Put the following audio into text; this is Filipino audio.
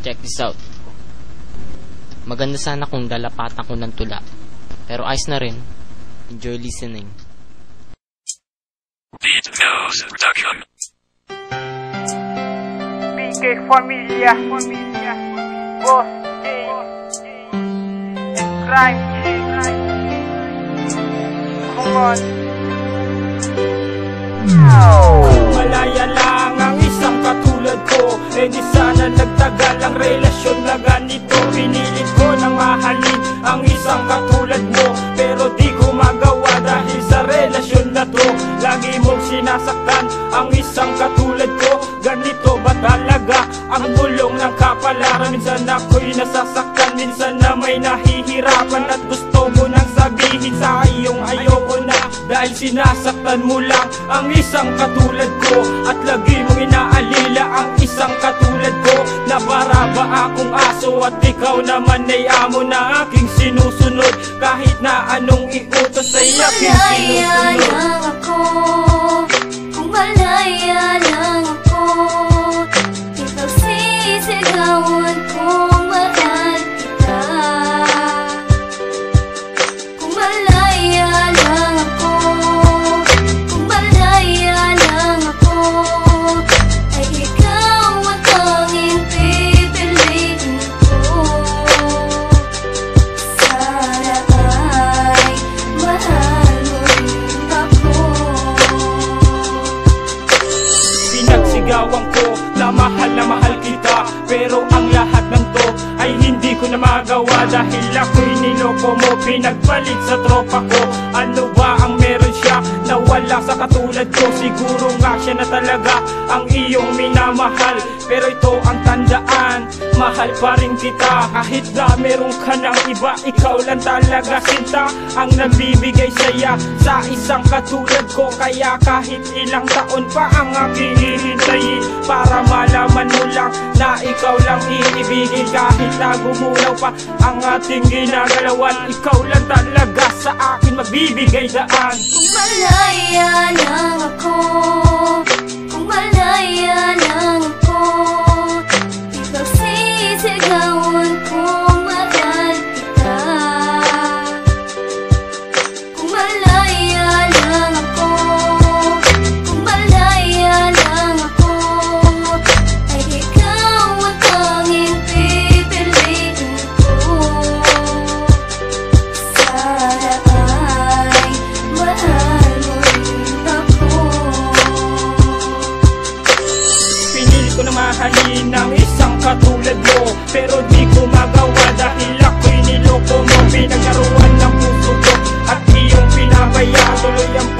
Check this out. Maganda sana kung lalapatan ko ng tula, pero ayos na rin. Enjoy listening. Beat Nose Production. PK Familia, Boss J, Crime J, come on. Malaya lang ang isang katulad ko, eh di sana nagtagal ang relasyon na ganito. Pinilit ko nang mahalin ang isang katulad mo, pero di ko magawa dahil sa relasyon na to. Lagi mong sinasaktan ang isang katulad ko. Ganito ba talaga ang bulong ng kapalaran? Minsan ako'y nasasaktan, minsan na may nahihirapan, at gusto mo nang sabihin sa iyong ayoko na, dahil sinasaktan mo lang ang isang katulad ko. At lagi mong inaalila ang isang katulad ko, na para ba akong aso at ikaw naman ay amo na aking sinusunod. Kahit na anong iutos ay aking sinusunod. Lang ako, kung malaya lang ako, ikaw sisigawan kung mahal kita. Kung malaya lang ako, kung malaya lang ako, ay ikaw ang tanging pipiliin ko. Sana ay mahal mo rin ako. Pinagsigawan ko na mahal kita, pero ang lahat ng to ay hindi ko na magawa, dahil ako'y niloko mo. Pinagpalit sa tropa ko, ano ba ang meron siya na wala sa katulad ko? Siguro nga siya na talaga ang iyong minamahal, pero ito ang tandaan, mahal pa rin kita. Kahit na meron ka ng iba, ikaw lang talaga sinta ang nagbibigay saya sa isang katulad ko. Kaya kahit ilang taon pa ang aking hihintayin, para malaman mo lang na ikaw lang iibigin. Kahit na gumulaw pa ang ating ginagalawan, ikaw lang talaga sa akin magbibigay daan. Kung malaya lang ako, kung malaya lang ako, ikaw sisigawan kung mahal kita. Kung malaya lang ako, kung malaya lang ako, ay ikaw ang tanging pipiliin ko. Sana ay mahal mo rin ako. Pinili ko na mahalin ang isang katulad mo, pero di ko magawa dahil ako'y niloko mo. Pinaglaruan ng puso ko at iyong pinabaya, tuloy ang